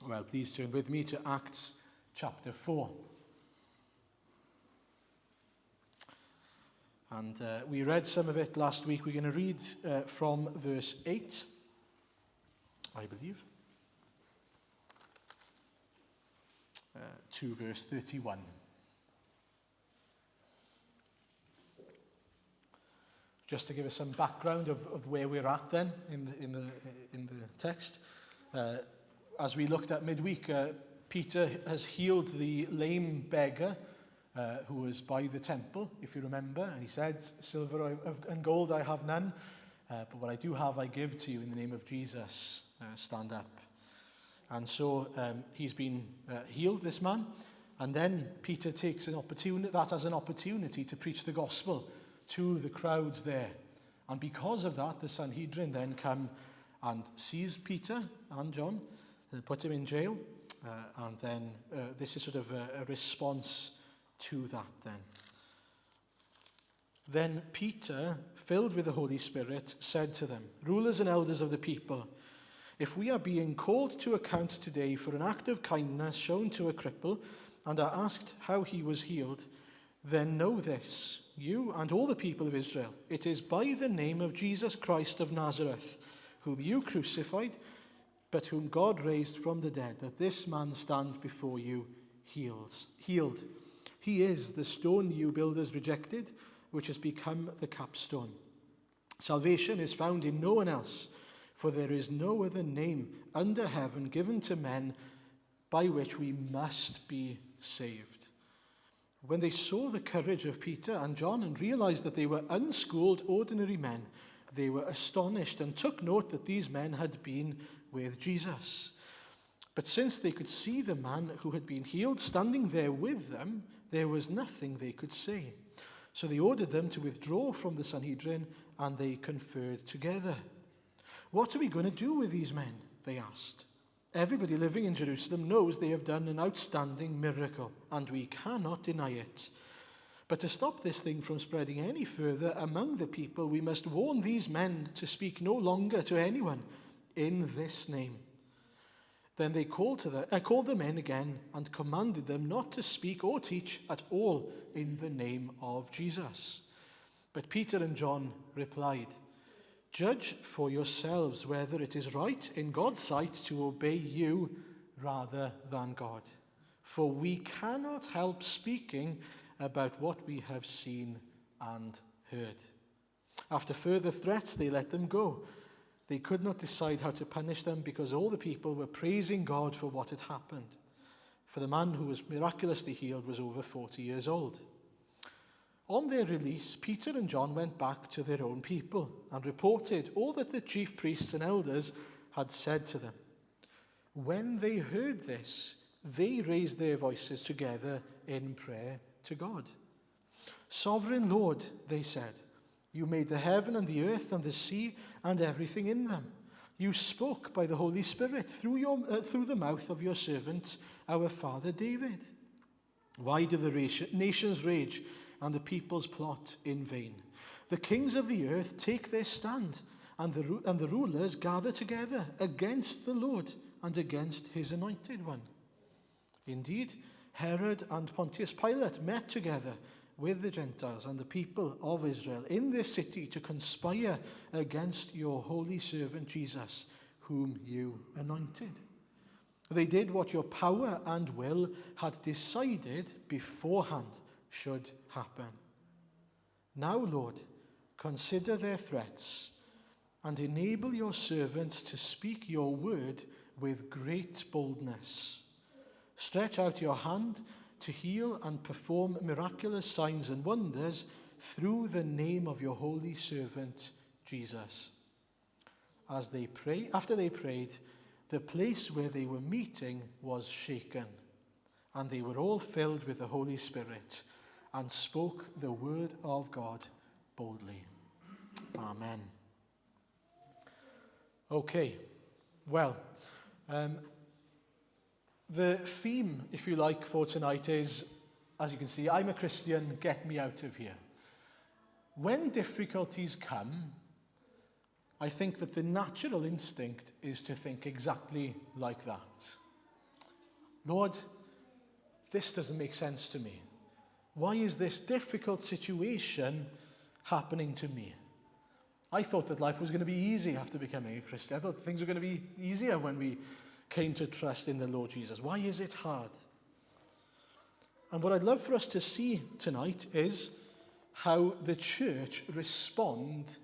Well, please turn with me to Acts chapter 4. And we read some of it last week. We're going to read from verse 8, I believe, to verse 31. Just to give us some background of where we're at then in the text. As we looked at midweek, Peter has healed the lame beggar who was by the temple, if you remember, and he said, "Silver and gold I have none, but what I do have I give to you in the name of Jesus. Stand up." And so he's been healed, this man, and then Peter takes that as an opportunity to preach the gospel to the crowds there. And because of that, the Sanhedrin then come and seize Peter and John and put him in jail. And then this is sort of a response to that then. Then Peter, filled with the Holy Spirit, said to them, "Rulers and elders of the people, if we are being called to account today for an act of kindness shown to a cripple and are asked how he was healed, then know this, you and all the people of Israel, it is by the name of Jesus Christ of Nazareth, whom you crucified, but whom God raised from the dead, that this man stands before you healed. He is the stone you builders rejected, which has become the capstone. Salvation is found in no one else, for there is no other name under heaven given to men by which we must be saved." When they saw the courage of Peter and John and realized that they were unschooled, ordinary men, they were astonished and took note that these men had been with Jesus. But since they could see the man who had been healed standing there with them, there was nothing they could say. So they ordered them to withdraw from the Sanhedrin, and they conferred together. "What are we going to do with these men?" they asked. "Everybody living in Jerusalem knows they have done an outstanding miracle, and we cannot deny it. But to stop this thing from spreading any further among the people, we must warn these men to speak no longer to anyone in this name." Then they called the men again and commanded them not to speak or teach at all in the name of Jesus. But Peter and John replied, "Judge for yourselves whether it is right in God's sight to obey you rather than God. For we cannot help speaking about what we have seen and heard." After further threats, they let them go. They could not decide how to punish them because all the people were praising God for what had happened. For the man who was miraculously healed was over 40 years old. On their release, Peter and John went back to their own people and reported all that the chief priests and elders had said to them. When they heard this, they raised their voices together in prayer to God. "Sovereign Lord," they said, "you made the heaven and the earth and the sea and everything in them. You spoke by the Holy Spirit through the mouth of your servant, our father David. Why do the nations rage and the peoples plot in vain? The kings of the earth take their stand, and the rulers gather together against the Lord and against his anointed one. Indeed, Herod and Pontius Pilate met together with the Gentiles and the people of Israel in this city to conspire against your holy servant Jesus, whom you anointed. They did what your power and will had decided beforehand should happen. Now, Lord, consider their threats and enable your servants to speak your word with great boldness. Stretch out your hand to heal and perform miraculous signs and wonders through the name of your holy servant, Jesus." After they prayed, the place where they were meeting was shaken, and they were all filled with the Holy Spirit and spoke the word of God boldly. Amen. Okay, well, the theme, if you like, for tonight is, as you can see, I'm a Christian, get me out of here. When difficulties come, I think that the natural instinct is to think exactly like that. Lord, this doesn't make sense to me. Why is this difficult situation happening to me? I thought that life was going to be easy after becoming a Christian. I thought things were going to be easier when we came to trust in the Lord Jesus. Why is it hard? And what I'd love for us to see tonight is how the church respond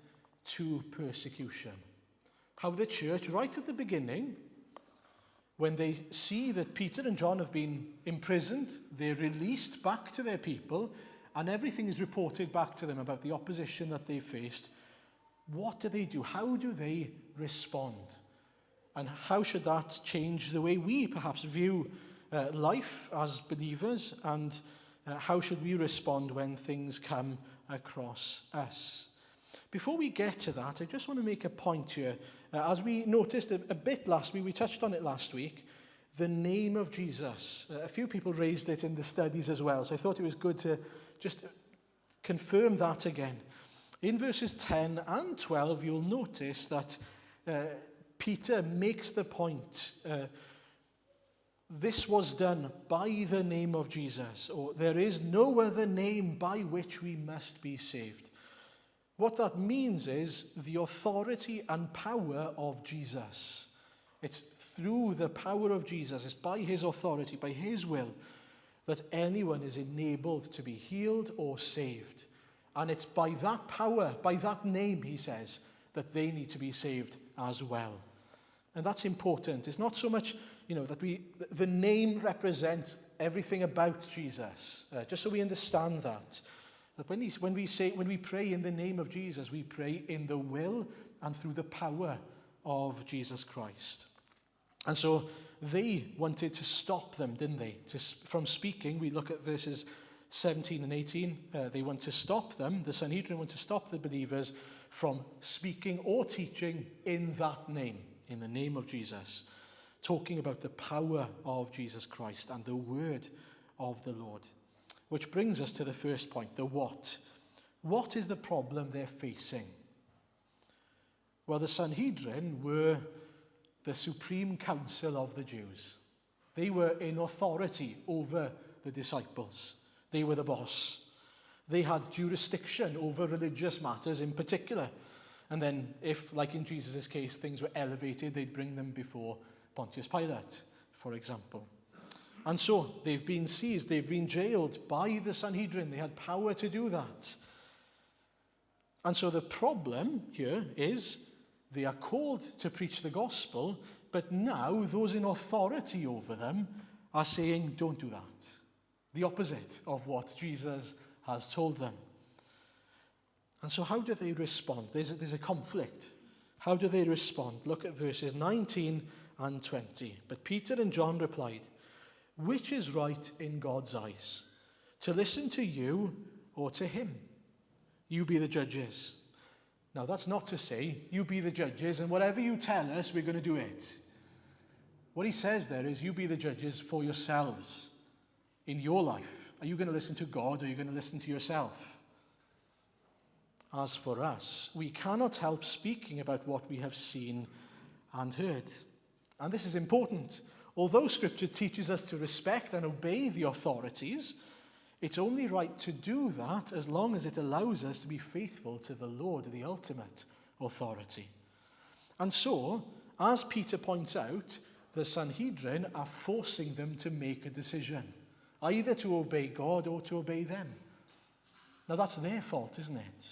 to persecution. How the church, right at the beginning, when they see that Peter and John have been imprisoned, they're released back to their people, and everything is reported back to them about the opposition that they faced. What do? How do they respond? And how should that change the way we perhaps view life as believers, and how should we respond when things come across us? Before we get to that, I just want to make a point here. As we noticed a bit last week, we touched on it last week, the name of Jesus. A few people raised it in the studies as well, so I thought it was good to just confirm that again. In verses 10 and 12, you'll notice that Peter makes the point, this was done by the name of Jesus, or there is no other name by which we must be saved. What that means is the authority and power of Jesus. It's through the power of Jesus, it's by his authority, by his will, that anyone is enabled to be healed or saved. And it's by that power, by that name, he says, that they need to be saved as well. And that's important. It's not so much, that the name represents everything about Jesus. Just so we understand that. That when we pray in the name of Jesus, we pray in the will and through the power of Jesus Christ. And so they wanted to stop them, didn't they? From speaking. We look at verses 17 and 18, they want to stop them. The Sanhedrin want to stop the believers from speaking or teaching in that name, in the name of Jesus, talking about the power of Jesus Christ and the word of the Lord. Which brings us to the first point, the what. What is the problem they're facing? Well, the Sanhedrin were the supreme council of the Jews. They were in authority over the disciples. They were the boss. They had jurisdiction over religious matters in particular. And then if, like in Jesus' case, things were elevated, they'd bring them before Pontius Pilate, for example. And so they've been seized, they've been jailed by the Sanhedrin. They had power to do that. And so the problem here is they are called to preach the gospel, but now those in authority over them are saying, don't do that. The opposite of what Jesus has told them. And so how do they respond? There's a conflict. How do they respond? Look at verses 19 and 20. But Peter and John replied, which is right in God's eyes, to listen to you or to him? You be the judges. Now that's not to say, you be the judges, and whatever you tell us, we're going to do it. What he says there is, you be the judges for yourselves. In your life, are you going to listen to God or are you going to listen to yourself? As for us, we cannot help speaking about what we have seen and heard. And this is important. Although Scripture teaches us to respect and obey the authorities, it's only right to do that as long as it allows us to be faithful to the Lord, the ultimate authority. And so, as Peter points out, the Sanhedrin are forcing them to make a decision, either to obey God or to obey them. Now that's their fault, isn't it?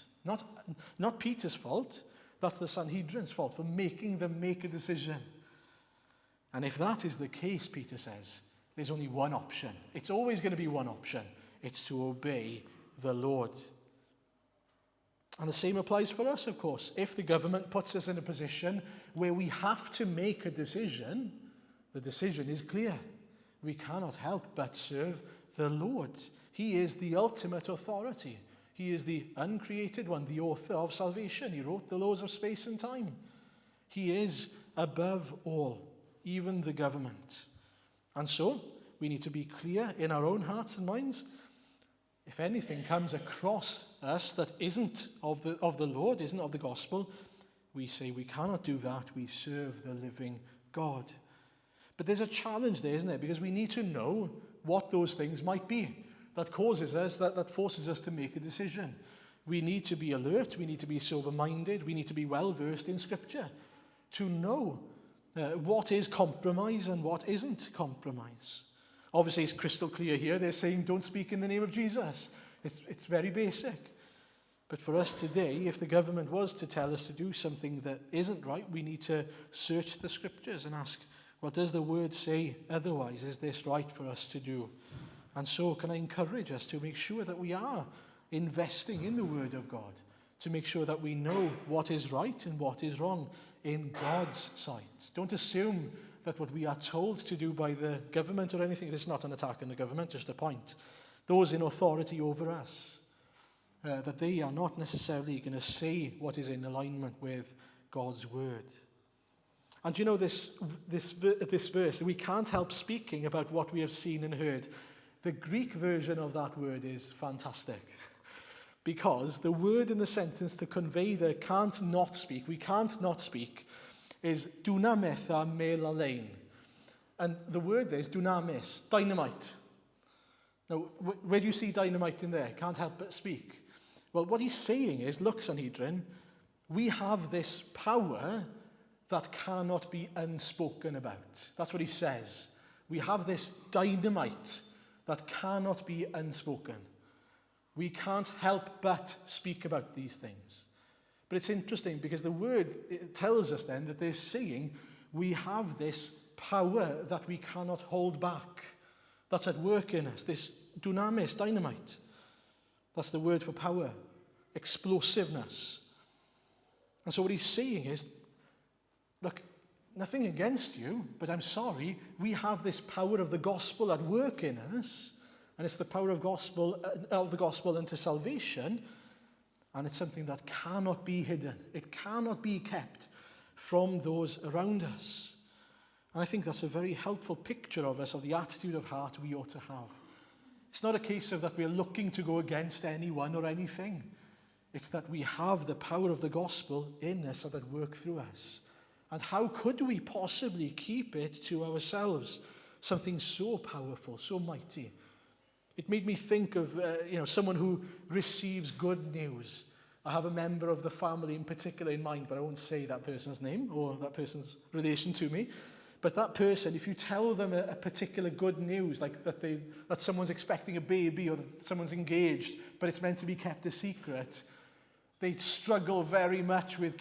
Not Peter's fault. That's the Sanhedrin's fault for making them make a decision. And if that is the case, Peter says, there's only one option. It's always going to be one option. It's to obey the Lord. And the same applies for us, of course. If the government puts us in a position where we have to make a decision, the decision is clear. We cannot help but serve the Lord. He is the ultimate authority. He is the uncreated one, the author of salvation. He wrote the laws of space and time. He is above all, even the government. And so, we need to be clear in our own hearts and minds. If anything comes across us that isn't of the Lord, isn't of the gospel, we say we cannot do that. We serve the living God. But there's a challenge there, isn't there? Because we need to know what those things might be that causes us, that forces us to make a decision. We need to be alert, we need to be sober-minded, we need to be well-versed in Scripture to know what is compromise and what isn't compromise. Obviously, it's crystal clear here. They're saying, don't speak in the name of Jesus. It's very basic. But for us today, if the government was to tell us to do something that isn't right, we need to search the Scriptures and ask, what does the Word say otherwise? Is this right for us to do? And so can I encourage us to make sure that we are investing in the Word of God, to make sure that we know what is right and what is wrong in God's sight. Don't assume that what we are told to do by the government or anything, this is not an attack on the government, just a point, those in authority over us, that they are not necessarily going to say what is in alignment with God's Word. And you know, this verse, we can't help speaking about what we have seen and heard. The Greek version of that word is fantastic. Because the word in the sentence to convey the can't not speak, we can't not speak, is dunametha melalein. And the word there is dunamis, dynamite. Now, where do you see dynamite in there? Can't help but speak. Well, what he's saying is, look, Sanhedrin, we have this power that cannot be unspoken about. That's what he says. We have this dynamite that cannot be unspoken. We can't help but speak about these things. But it's interesting because the word it tells us then that they're saying we have this power that we cannot hold back. That's at work in us, this dunamis, dynamite. That's the word for power, explosiveness. And so what he's saying is, look, nothing against you, but I'm sorry, we have this power of the gospel at work in us, and it's the power of the gospel unto salvation, and it's something that cannot be hidden. It cannot be kept from those around us. And I think that's a very helpful picture of us, of the attitude of heart we ought to have. It's not a case of that we're looking to go against anyone or anything. It's that we have the power of the gospel in us and at work through us. And how could we possibly keep it to ourselves? Something so powerful, so mighty. It made me think of someone who receives good news. I have a member of the family in particular in mind, but I won't say that person's name or that person's relation to me. But that person, if you tell them a particular good news, like that someone's expecting a baby or that someone's engaged, but it's meant to be kept a secret, they struggle very much with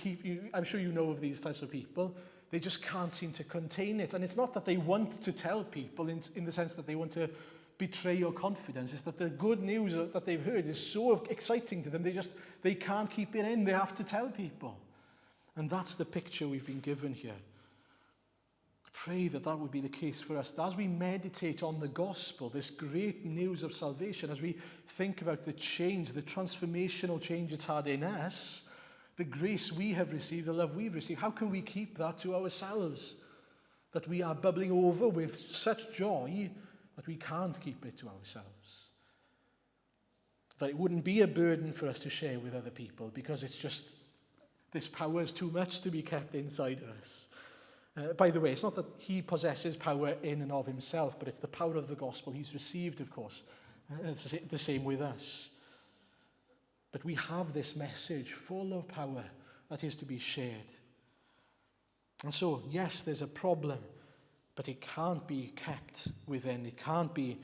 I'm sure you know of these types of people. They just can't seem to contain it. And it's not that they want to tell people in the sense that they want to betray your confidence. It's that the good news that they've heard is so exciting to them, they can't keep it in. They have to tell people. And that's the picture we've been given here. Pray that would be the case for us. As we meditate on the gospel, this great news of salvation, as we think about the change, the transformational change it's had in us, the grace we have received, the love we've received, how can we keep that to ourselves? That we are bubbling over with such joy that we can't keep it to ourselves. That it wouldn't be a burden for us to share with other people because it's just, this power is too much to be kept inside us. By the way, it's not that he possesses power in and of himself, but it's the power of the gospel he's received, of course. It's the same with us. But we have this message full of power that is to be shared. And so, yes, there's a problem, but it can't be kept within. It can't be,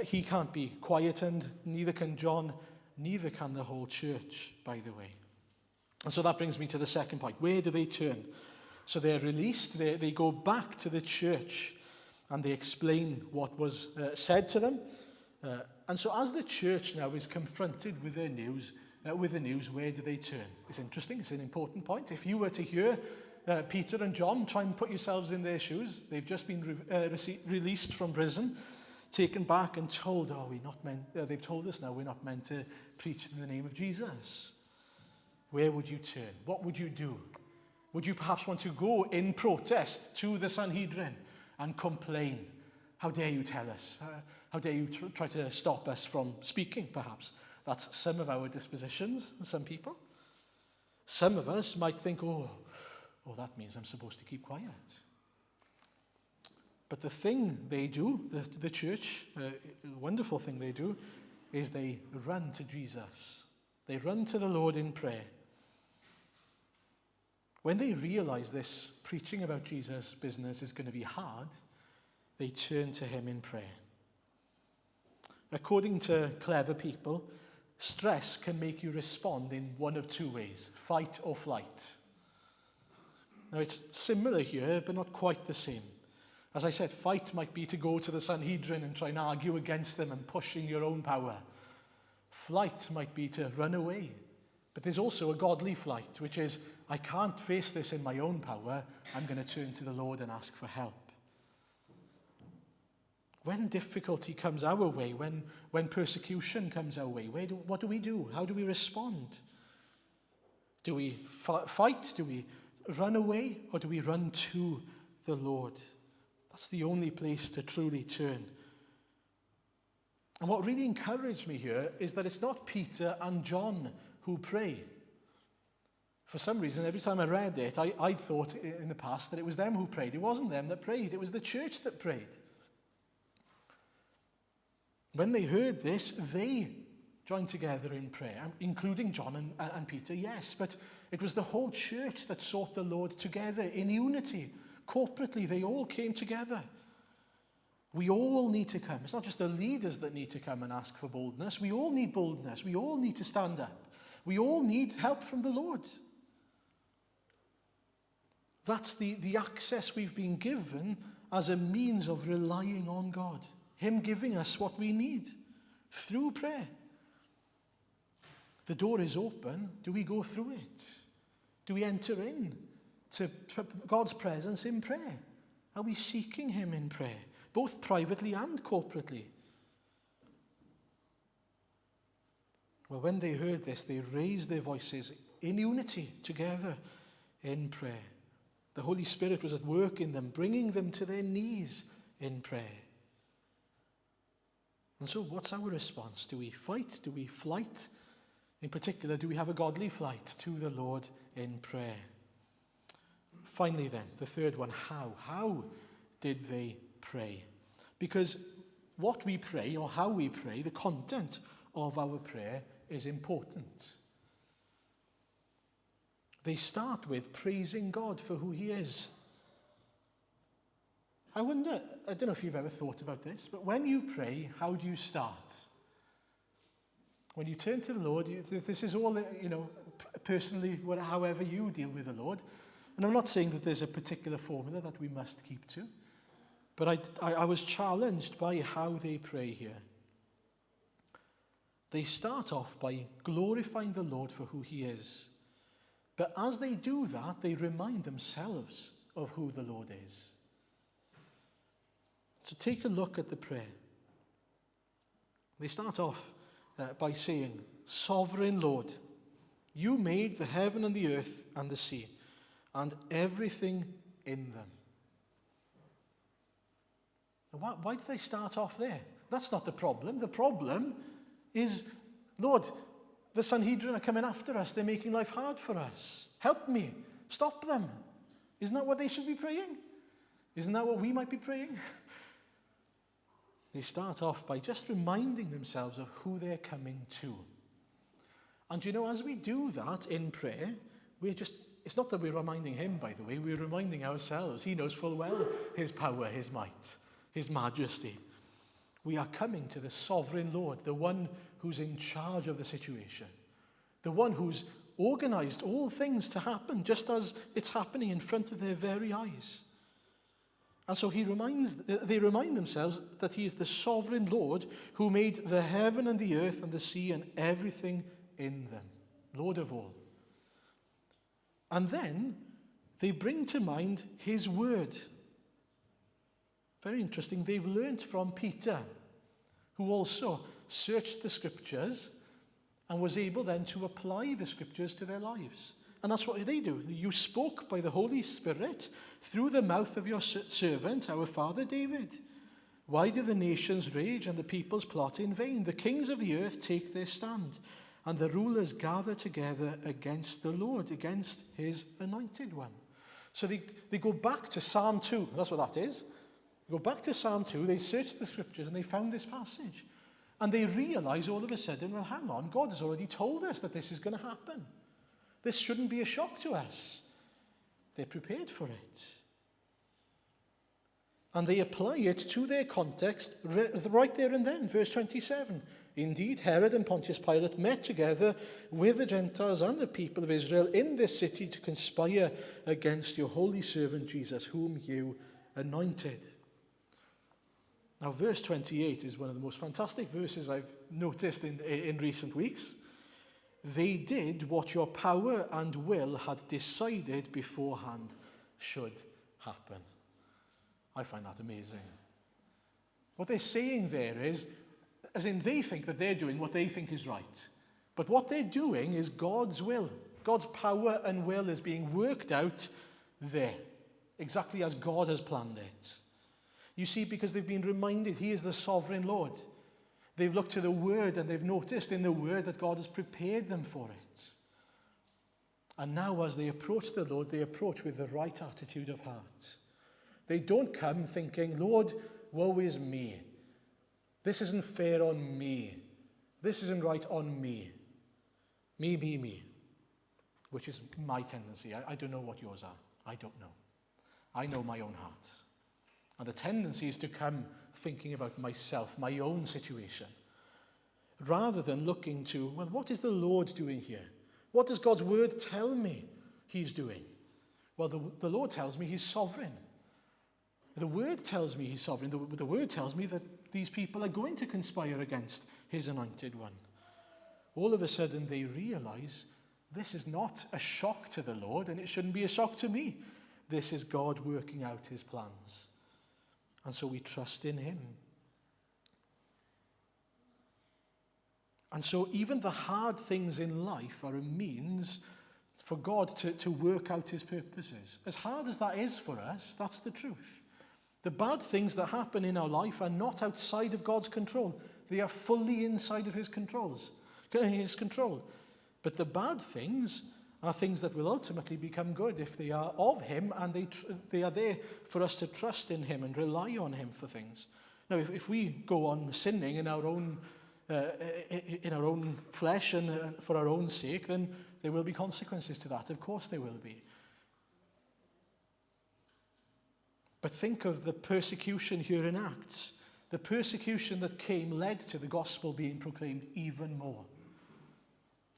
he can't be quietened, neither can John, neither can the whole church, by the way. And so that brings me to the second point. Where do they turn? So they're released, they go back to the church and they explain what was said to them. And so as the church now is confronted with the news, where do they turn? It's interesting, it's an important point. If you were to hear Peter and John, try and put yourselves in their shoes. They've just been released from prison, taken back and told, they've told us now we're not meant to preach in the name of Jesus. Where would you turn? What would you do? Would you perhaps want to go in protest to the Sanhedrin and complain? How dare you tell us? How dare you try to stop us from speaking, perhaps? That's some of our dispositions, some people. Some of us might think, oh, that means I'm supposed to keep quiet. But the thing they do, the church, the wonderful thing they do, is they run to Jesus. They run to the Lord in prayer. When they realize this preaching about Jesus' business is going to be hard, they turn to him in prayer. According to clever people, stress can make you respond in one of two ways: fight or flight. Now, it's similar here, but not quite the same. As I said, fight might be to go to the Sanhedrin and try and argue against them and push in your own power. Flight might be to run away. But there's also a godly flight, which is, I can't face this in my own power. I'm going to turn to the Lord and ask for help. When difficulty comes our way, when persecution comes our way, what do we do? How do we respond? Do we fight? Do we run away? Or do we run to the Lord? That's the only place to truly turn. And what really encouraged me here is that it's not Peter and John who pray. For some reason, every time I read it, I'd thought in the past that it was them who prayed. It wasn't them that prayed. It was the church that prayed. When they heard this, they joined together in prayer, including John and Peter, yes, but it was the whole church that sought the Lord together in unity. Corporately, they all came together. We all need to come. It's not just the leaders that need to come and ask for boldness. We all need boldness. We all need to stand up. We all need help from the Lord. That's the access we've been given as a means of relying on God. Him giving us what we need through prayer. The door is open. Do we go through it? Do we enter in to God's presence in prayer? Are we seeking him in prayer, both privately and corporately? Well, when they heard this, they raised their voices in unity together in prayer. The Holy Spirit was at work in them, bringing them to their knees in prayer. And so what's our response? Do we fight? Do we flight? In particular, do we have a godly flight to the Lord in prayer? Finally then, the third one, how? How did they pray? Because what we pray, or how we pray, the content of our prayer is important. They start with praising God for who he is. I don't know if you've ever thought about this, but when you pray, how do you start? When you turn to the Lord, this is all, personally, however you deal with the Lord. And I'm not saying that there's a particular formula that we must keep to, but I was challenged by how they pray here. They start off by glorifying the Lord for who he is. But as they do that, they remind themselves of who the Lord is. So take a look at the prayer. They start off by saying, Sovereign Lord, you made the heaven and the earth and the sea, and everything in them. Why did they start off there? That's not the problem. The problem is, Lord, the Sanhedrin are coming after us. They're making life hard for us. Help me. Stop them. Isn't that what they should be praying? Isn't that what we might be praying? They start off by just reminding themselves of who they're coming to. And as we do that in prayer, it's not that we're reminding him, by the way, we're reminding ourselves. He knows full well his power, his might, his majesty. We are coming to the sovereign Lord, the one who's in charge of the situation, the one who's organized all things to happen just as it's happening in front of their very eyes. And so they remind themselves that he is the sovereign Lord who made the heaven and the earth and the sea and everything in them, Lord of all. And then they bring to mind his word. Very interesting. They've learnt from Peter, who also searched the scriptures and was able then to apply the scriptures to their lives. And that's what they do. You spoke by the Holy Spirit through the mouth of your servant, our father David. Why do the nations rage and the peoples plot in vain? The kings of the earth take their stand, and the rulers gather together against the Lord, against his anointed one. So they go back to Psalm 2. That's what that is. Go back to Psalm 2, they searched the scriptures and they found this passage. And they realize all of a sudden, well, hang on, God has already told us that this is going to happen. This shouldn't be a shock to us. They're prepared for it. And they apply it to their context right there and then. Verse 27. Indeed, Herod and Pontius Pilate met together with the Gentiles and the people of Israel in this city to conspire against your holy servant Jesus, whom you anointed. Now, verse 28 is one of the most fantastic verses I've noticed in recent weeks. They did what your power and will had decided beforehand should happen. I find that amazing. What they're saying there is, as in they think that they're doing what they think is right. But what they're doing is God's will. God's power and will is being worked out there, exactly as God has planned it. You see, because they've been reminded He is the sovereign Lord. They've looked to the Word and they've noticed in the Word that God has prepared them for it. And now as they approach the Lord, they approach with the right attitude of heart. They don't come thinking, Lord, woe is me. This isn't fair on me. This isn't right on me. Me. Which is my tendency. I don't know what yours are. I don't know. I know my own heart. And the tendency is to come thinking about myself, my own situation, rather than looking to, well, what is the Lord doing here? What does God's word tell me He's doing? Well, the Lord tells me He's sovereign. The word tells me He's sovereign. The word tells me that these people are going to conspire against His anointed one. All of a sudden they realize this is not a shock to the Lord, and it shouldn't be a shock to me. This is God working out His plans. And so we trust in Him. And so even the hard things in life are a means for God to work out His purposes. As hard as that is for us, that's the truth. The bad things that happen in our life are not outside of God's control. They are fully inside of His control. But the bad things are things that will ultimately become good if they are of Him, and they are there for us to trust in Him and rely on Him for things. Now, if we go on sinning in our own flesh and for our own sake, then there will be consequences to that. Of course there will be. But think of the persecution here in Acts. The persecution that came led to the gospel being proclaimed even more.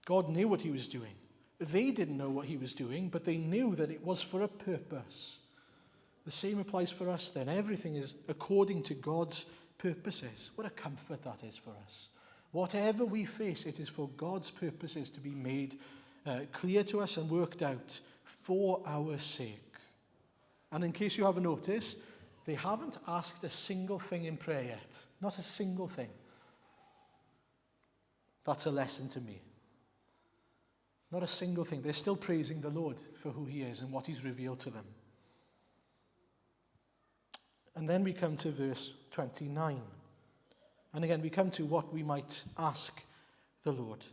God knew what He was doing. They didn't know what He was doing, but they knew that it was for a purpose. The same applies for us then. Everything is according to God's purposes. What a comfort that is for us. Whatever we face, it is for God's purposes to be made clear to us and worked out for our sake. And in case you haven't noticed, they haven't asked a single thing in prayer yet. Not a single thing. That's a lesson to me. Not a single thing. They're still praising the Lord for who He is and what He's revealed to them. And then we come to verse 29. And again, we come to what we might ask the Lord.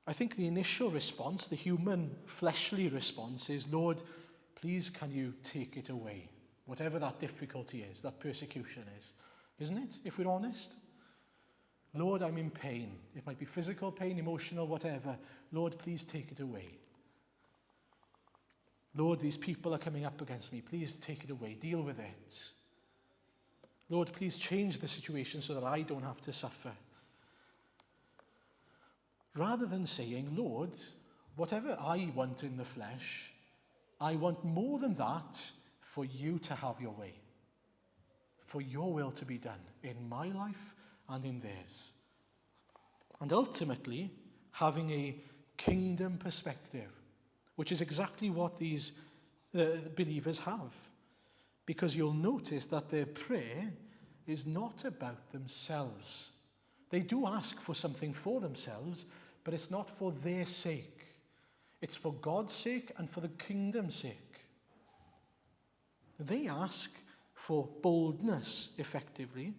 I think the initial response, the human, fleshly response is, Lord, please can you take it away? Whatever that difficulty is, that persecution is. Isn't it, if we're honest? Lord, I'm in pain. It might be physical pain, emotional, whatever. Lord, please take it away. Lord, these people are coming up against me. Please take it away. Deal with it. Lord, please change the situation so that I don't have to suffer. Rather than saying, Lord, whatever I want in the flesh, I want more than that for you to have your way. For your will to be done in my life and in theirs. And ultimately, having a kingdom perspective, which is exactly what these believers have. Because you'll notice that their prayer is not about themselves. They do ask for something for themselves, but it's not for their sake. It's for God's sake and for the kingdom's sake. They ask for boldness, effectively.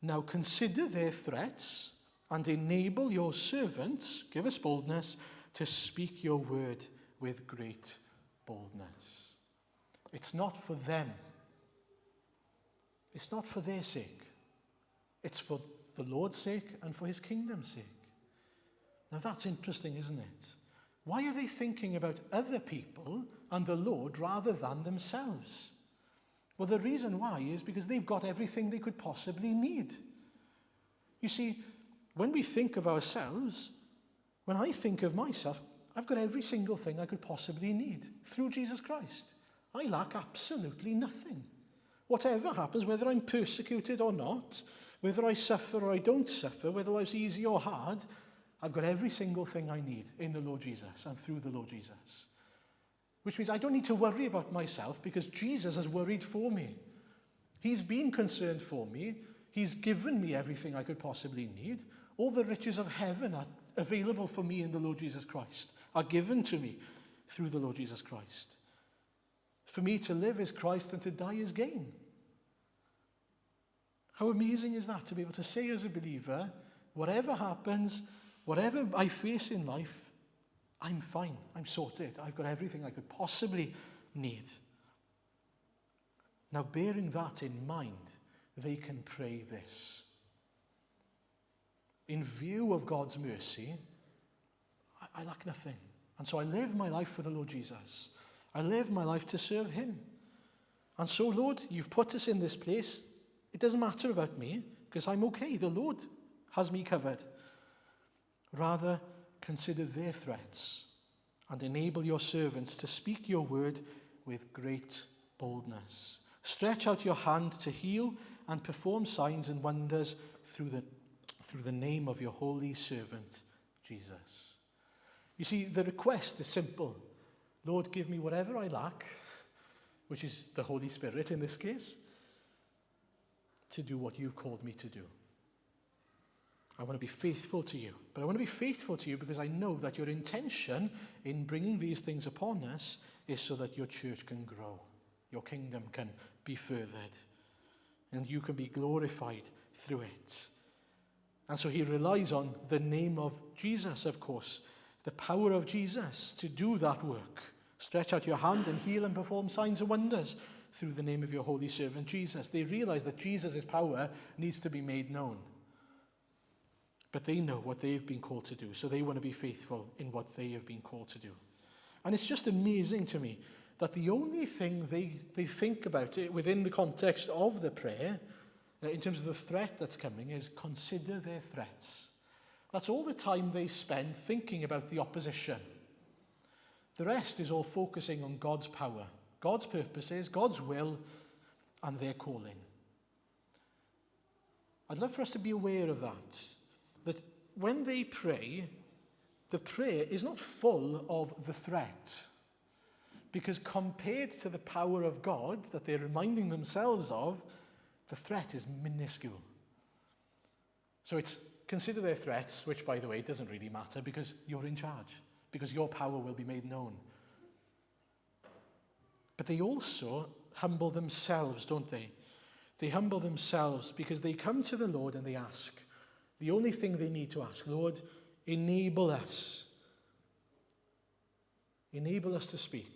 Now consider their threats and enable your servants, give us boldness, to speak your word with great boldness. It's not for them. It's not for their sake. It's for the Lord's sake and for his kingdom's sake. Now that's interesting, isn't it? Why are they thinking about other people and the Lord rather than themselves? Well, the reason why is because they've got everything they could possibly need. You see, when we think of ourselves, when I think of myself, I've got every single thing I could possibly need through Jesus Christ. I lack absolutely nothing. Whatever happens, whether I'm persecuted or not, whether I suffer or I don't suffer, whether life's easy or hard, I've got every single thing I need in the Lord Jesus and through the Lord Jesus. Which means I don't need to worry about myself because Jesus has worried for me. He's been concerned for me. He's given me everything I could possibly need. All the riches of heaven are available for me in the Lord Jesus Christ, are given to me through the Lord Jesus Christ. For me to live is Christ and to die is gain. How amazing is that to be able to say as a believer, whatever happens, whatever I face in life, I'm fine, I'm sorted, I've got everything I could possibly need. Now, bearing that in mind, they can pray this. In view of God's mercy, I lack nothing. And so I live my life for the Lord Jesus. I live my life to serve him. And so, Lord, you've put us in this place. It doesn't matter about me, because I'm okay. The Lord has me covered. Rather, consider their threats and enable your servants to speak your word with great boldness. Stretch out your hand to heal and perform signs and wonders through the name of your holy servant, Jesus. You see, the request is simple. Lord, give me whatever I lack, which is the Holy Spirit in this case, to do what you've called me to do. I want to be faithful to you, but I want to be faithful to you because I know that your intention in bringing these things upon us is so that your church can grow, your kingdom can be furthered, and you can be glorified through it. And so he relies on the name of Jesus, of course, the power of Jesus to do that work. Stretch out your hand and heal and perform signs and wonders through the name of your holy servant Jesus. They realize that Jesus' power needs to be made known. But they know what they've been called to do, so they want to be faithful in what they have been called to do. And it's just amazing to me that the only thing they think about it within the context of the prayer, in terms of the threat that's coming, is consider their threats. That's all the time they spend thinking about the opposition. The rest is all focusing on God's power, God's purposes, God's will, and their calling. I'd love for us to be aware of that when they pray, the prayer is not full of the threat. Because compared to the power of God that they're reminding themselves of, the threat is minuscule. So it's consider their threats, which, by the way, doesn't really matter because you're in charge, because your power will be made known. But they also humble themselves, don't they? They humble themselves because they come to the Lord and they ask. The only thing they need to ask, Lord, enable us. Enable us to speak.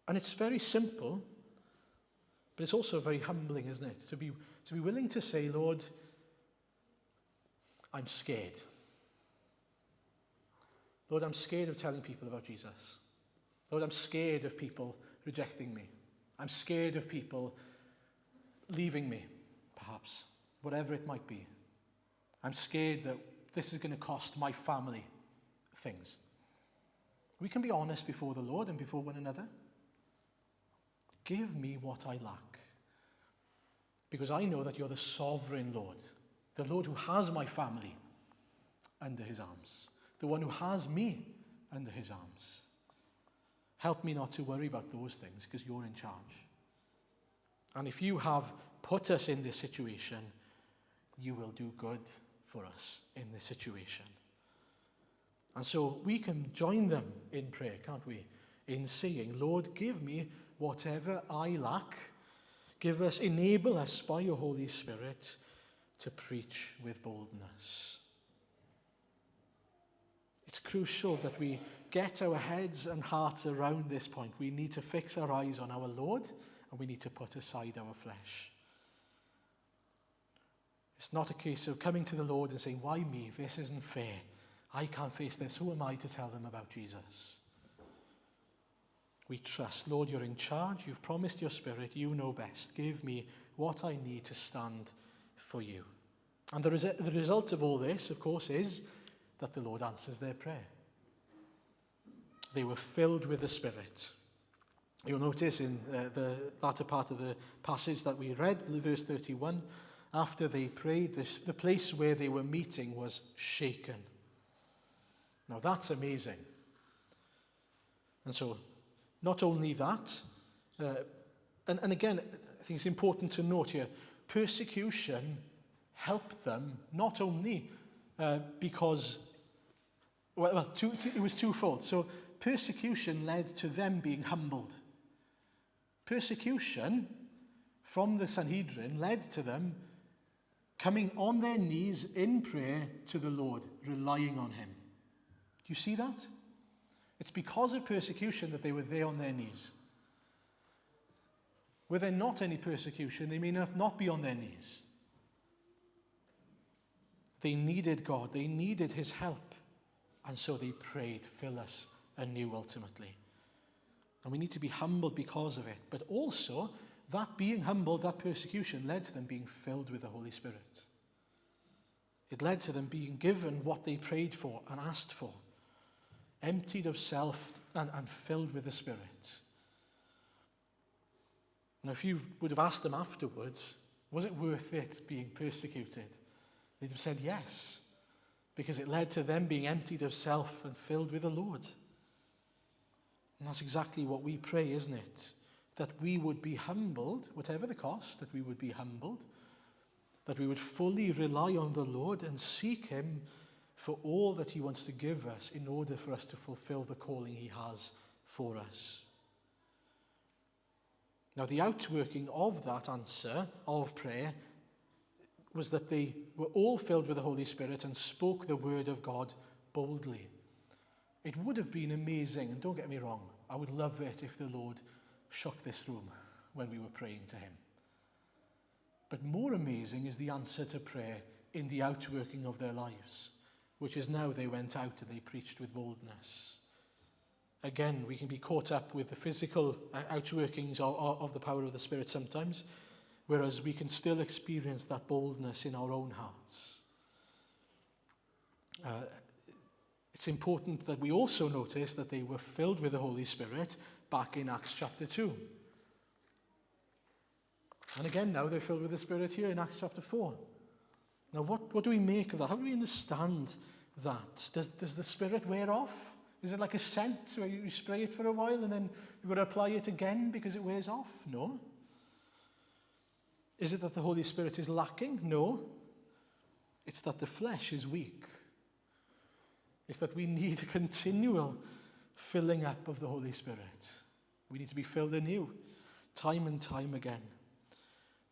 And it's very simple, but it's also very humbling, isn't it? To be willing to say, Lord, I'm scared. Lord, I'm scared of telling people about Jesus. Lord, I'm scared of people rejecting me. I'm scared of people leaving me, perhaps, whatever it might be. I'm scared that this is going to cost my family things. We can be honest before the Lord and before one another. Give me what I lack, because I know that you're the sovereign Lord, the Lord who has my family under his arms, the one who has me under his arms. Help me not to worry about those things, because you're in charge. And if you have put us in this situation, you will do good for us in this situation. And so we can join them in prayer, can't we? In saying, Lord, give me whatever I lack. Enable us by your Holy Spirit to preach with boldness. It's crucial that we get our heads and hearts around this point. We need to fix our eyes on our Lord, and we need to put aside our flesh. It's not a case of coming to the Lord and saying, why me? This isn't fair. I can't face this. Who am I to tell them about Jesus? We trust, Lord, you're in charge. You've promised your Spirit. You know best. Give me what I need to stand for you. And the result of all this, of course, is that the Lord answers their prayer. They were filled with the Spirit. You'll notice in the latter part of the passage that we read, verse 31, after they prayed, the place where they were meeting was shaken. Now that's amazing. And so, not only that, and again, I think it's important to note here, persecution helped them not only because, it was twofold. So persecution led to them being humbled. Persecution from the Sanhedrin led to them coming on their knees in prayer to the Lord, relying on him. Do you see that? It's because of persecution that they were there on their knees. Were there not any persecution, they may not be on their knees. They needed God. They needed his help. And so they prayed, fill us anew ultimately. And we need to be humbled because of it. But also, that being humbled, that persecution, led to them being filled with the Holy Spirit. It led to them being given what they prayed for and asked for. Emptied of self and filled with the Spirit. Now, if you would have asked them afterwards, was it worth it being persecuted? They'd have said yes, because it led to them being emptied of self and filled with the Lord. And that's exactly what we pray, isn't it? That we would be humbled, whatever the cost, that we would be humbled, that we would fully rely on the Lord and seek him for all that he wants to give us in order for us to fulfill the calling he has for us. Now, the outworking of that answer of prayer was that they were all filled with the Holy Spirit and spoke the word of God boldly. It would have been amazing, and don't get me wrong, I would love it if the Lord shook this room when we were praying to him. But more amazing is the answer to prayer in the outworking of their lives, which is now they went out and they preached with boldness. Again, we can be caught up with the physical outworkings of the power of the Spirit sometimes, whereas we can still experience that boldness in our own hearts. It's important that we also notice that they were filled with the Holy Spirit back in Acts chapter 2. And again, now they're filled with the Spirit here in Acts chapter 4. Now, what do we make of that? How do we understand that? Does the Spirit wear off? Is it like a scent where you spray it for a while and then you've got to apply it again because it wears off? No. Is it that the Holy Spirit is lacking? No. It's that the flesh is weak. It's that we need a continual filling up of the Holy Spirit. We need to be filled anew, time and time again.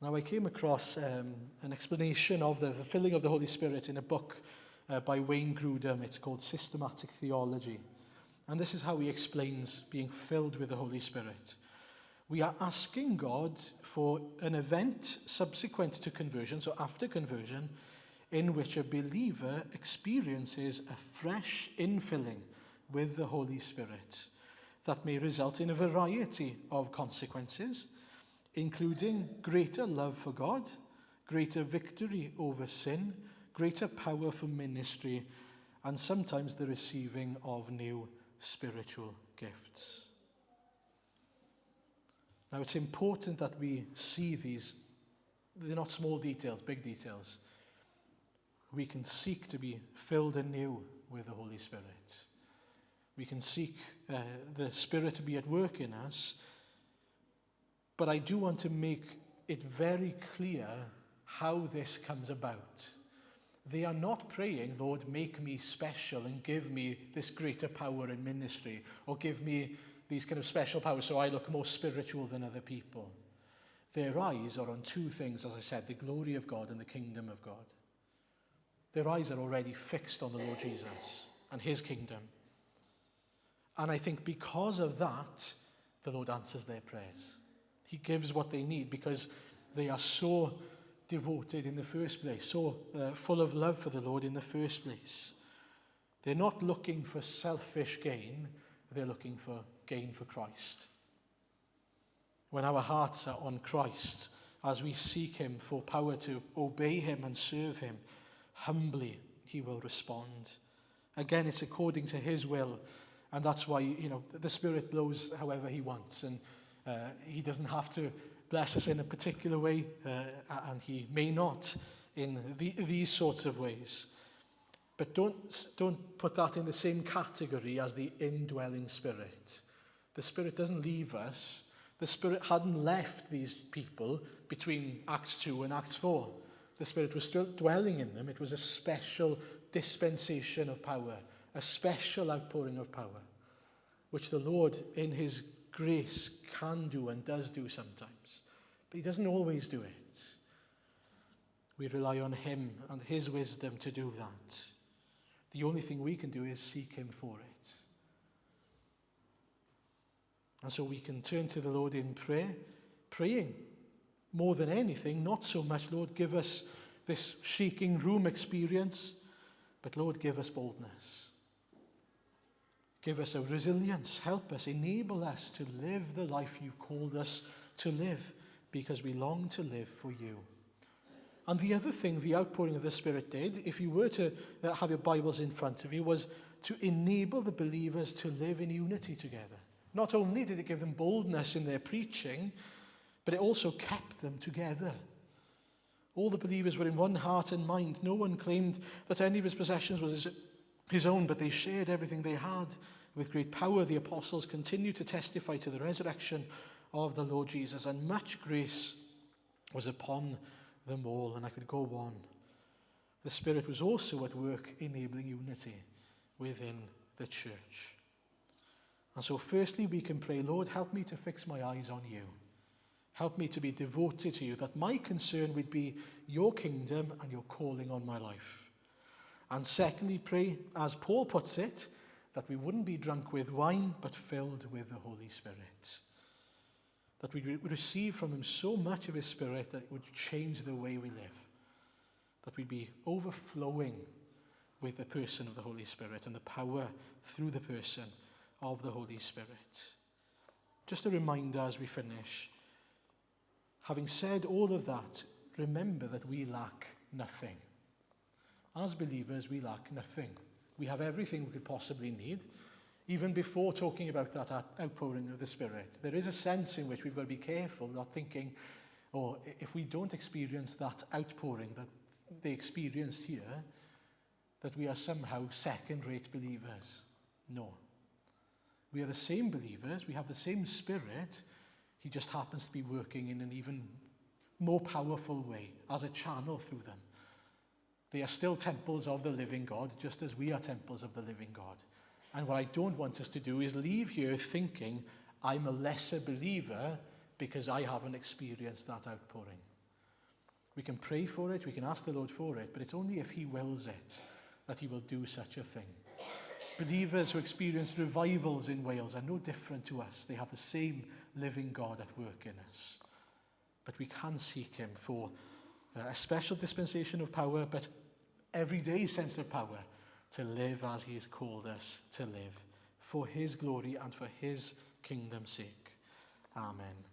Now, I came across an explanation of the filling of the Holy Spirit in a book by Wayne Grudem. It's called Systematic Theology. And this is how he explains being filled with the Holy Spirit. We are asking God for an event subsequent to conversion, so after conversion, in which a believer experiences a fresh infilling with the Holy Spirit that may result in a variety of consequences, including greater love for God, greater victory over sin, greater power for ministry, and sometimes the receiving of new spiritual gifts. Now, it's important that we see these. They're not small details, big details. We can seek to be filled anew with the Holy Spirit. We can seek the Spirit to be at work in us. But I do want to make it very clear how this comes about. They are not praying, Lord, make me special and give me this greater power in ministry, or give me these kind of special powers so I look more spiritual than other people. Their eyes are on two things, as I said, the glory of God and the kingdom of God. Their eyes are already fixed on the Lord Jesus and his kingdom. And I think because of that, the Lord answers their prayers. He gives what they need because they are so devoted in the first place, so full of love for the Lord in the first place. They're not looking for selfish gain, they're looking for gain for Christ. When our hearts are on Christ, as we seek him for power to obey him and serve him, humbly he will respond. Again, it's according to his will, and that's why, the Spirit blows however he wants, and he doesn't have to bless us in a particular way, and he may not in these sorts of ways. But don't put that in the same category as the indwelling Spirit. The Spirit doesn't leave us. The Spirit hadn't left these people between Acts 2 and Acts 4. The Spirit was still dwelling in them. It was a special dispensation of power, a special outpouring of power, which the Lord in his grace can do and does do sometimes. But he doesn't always do it. We rely on him and his wisdom to do that. The only thing we can do is seek him for it. And so we can turn to the Lord in prayer, praying more than anything, not so much, Lord, give us this shaking room experience, but Lord, give us boldness. Give us a resilience. Help us, enable us to live the life you've called us to live, because we long to live for you. And the other thing the outpouring of the Spirit did, if you were to have your Bibles in front of you, was to enable the believers to live in unity together. Not only did it give them boldness in their preaching, but it also kept them together. All the believers were in one heart and mind. No one claimed that any of his possessions was his own, but they shared everything they had. With great power, the apostles continued to testify to the resurrection of the Lord Jesus, and much grace was upon them all. And I could go on. The Spirit was also at work enabling unity within the church. And so firstly, we can pray, Lord, help me to fix my eyes on you. Help me to be devoted to you, that my concern would be your kingdom and your calling on my life. And secondly, pray, as Paul puts it, that we wouldn't be drunk with wine, but filled with the Holy Spirit. That we would receive from him so much of his Spirit that it would change the way we live. That we'd be overflowing with the person of the Holy Spirit and the power through the person of the Holy Spirit. Just a reminder as we finish. Having said all of that, remember that we lack nothing. As believers, we lack nothing. We have everything we could possibly need. Even before talking about that outpouring of the Spirit, there is a sense in which we've got to be careful, not thinking, if we don't experience that outpouring that they experienced here, that we are somehow second-rate believers. No. We are the same believers, we have the same Spirit, he just happens to be working in an even more powerful way as a channel through them. They are still temples of the living God, just as we are temples of the living God. And what I don't want us to do is leave here thinking, I'm a lesser believer because I haven't experienced that outpouring. We can pray for it, we can ask the Lord for it, but it's only if he wills it that he will do such a thing. Believers who experienced revivals in Wales are no different to us. They have the same living God at work in us. But we can seek him for a special dispensation of power, but everyday sense of power to live as he has called us to live, for his glory and for his kingdom's sake. Amen.